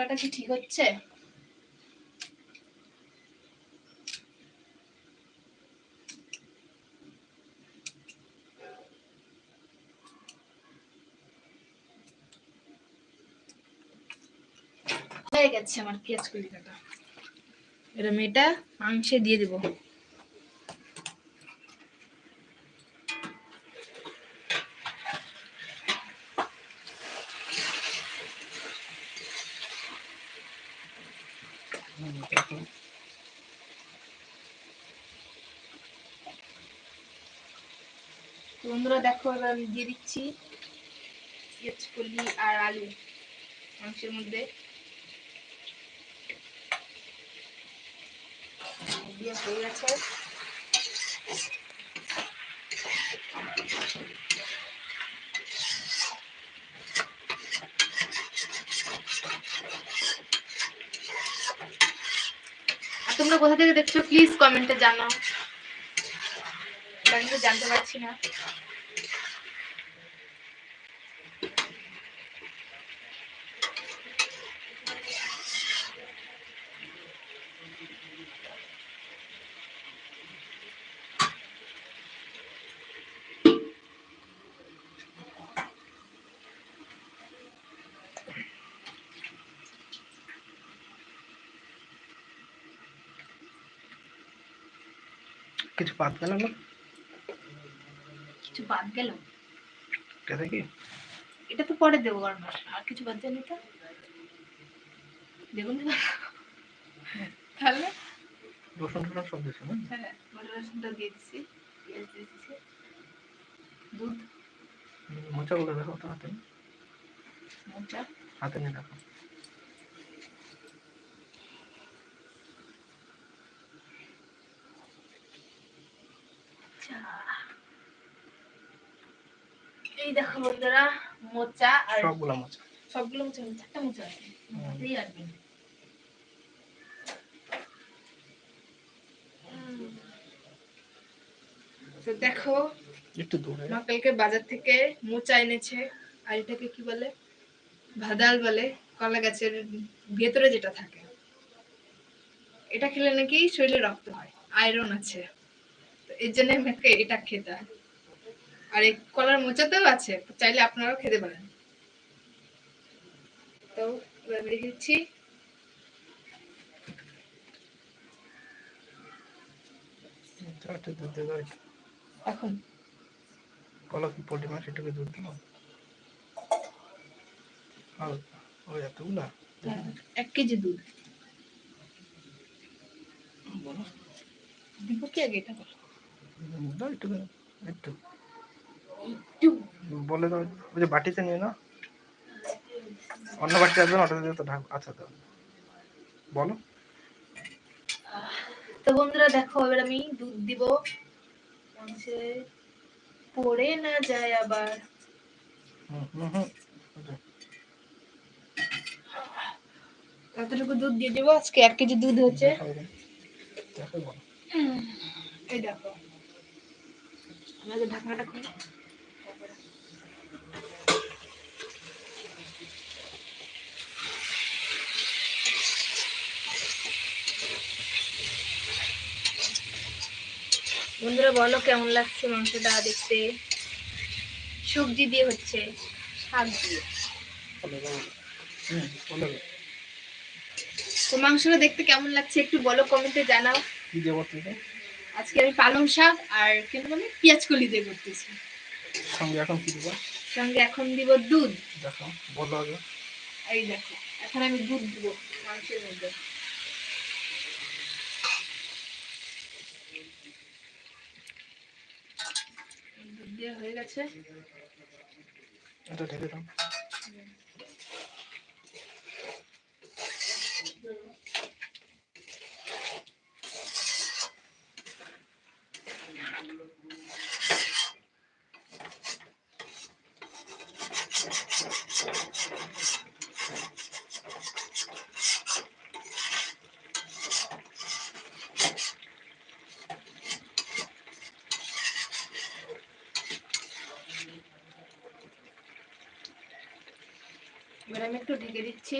কাটাটা কি ঠিক হচ্ছে? হয়ে গেছে আমার পেঁয়াজ কলি কাটা। এরম এটা মাংসে দিয়ে দেবো। বন্ধুরা দেখো, এবার আমি দিয়ে দিচ্ছি পেঁয়াজ কলি আর আলু মাংসের মধ্যে দিয়ে হয়ে গেছে। আর তোমরা কোথা থেকে দেখছো প্লিজ কমেন্টে জানাও, আমি তো জানতে পারছি না। কিছু বাদ গেল না? কিছু বাদ গেল? কেটে কি এটা তো পরে দেবো গরম মশলা। আর কিছু বাদ যায়নি তো? দেখুন তাহলে রসুন টসুন সব দিয়েছে না? হ্যাঁ, রসুনটা দিয়ে দিচ্ছি, পেঁয়াজ দিয়ে দিচ্ছি, দুধ। মোচাগুলো দেখো তো হাতে, মোচা হাতে নিয়ে দেখো। এই দেখো বন্ধুরা, মোচা আর সবগুলো মোচা, সবগুলো মোচা, চারটা মোচা আছে, হাতেই রাখবেন। তো দেখো, একটু দূরে মা কালকে বাজার থেকে মোচা এনেছে, আর এটাকে কি বলে, ভাদাল বলে, কলা গাছের ভেতরে যেটা থাকে। এটা খেলে নাকি শরীরে রক্ত হয়, আয়রন আছে, তো এর জন্য আমাকে এটা খেতে হয়। আর এই কলার মোচাতেও আছে, চাইলে আপনারাও খেতে পারেন। তো এবার আমি রেখে দিচ্ছি। একটু দুধ দিয়ে দাও। এখন কলা কি পরিমাণ সেটাকে দুধ দিল? হালকা, ওই এতগুলা 1 কেজি দুধ বলো, দিব কি আগে এটা বলো? দাও একটু, একটু একটু বলে দাও। ওই যে বাটিতে নিয়ে না, অন্য বাটিতে আসবে না, ওটাতে দিয়ে তো ঢাক। আচ্ছা দাও, বলো। তো বন্ধুরা দেখো, এবার আমি দুধ দিব, মাংসে পড়ে না যায় আবার। এতটুকু দুধ দিয়ে দেবো, আজকে 1 কেজি দুধ হচ্ছে। এই দেখো, আমাদের ঢাকনাটা খুলে বন্ধুরা বলো কেমন লাগছে মাংসটা দেখতে। সবজি দিয়ে হচ্ছে, শাক দিয়ে। তো মাংসটা দেখতে কেমন লাগছে একটু বলো কমেন্টে জানাও। কি দিয়ে করতে? আজকে আমি পালং শাক আর কেন বলে পেঁয়াজ কলি দিয়ে করতেছি। সঙ্গে এখন কি দিব? সঙ্গে এখন দিব দুধ। দেখো, বলো আগে। এই দেখো, এখন আমি দুধ দিব মাংসের মধ্যে। দুধ দিয়ে হয়ে গেছে, এটা ঢেকে দাও। এবার আমি একটু ঢেকে দিচ্ছি।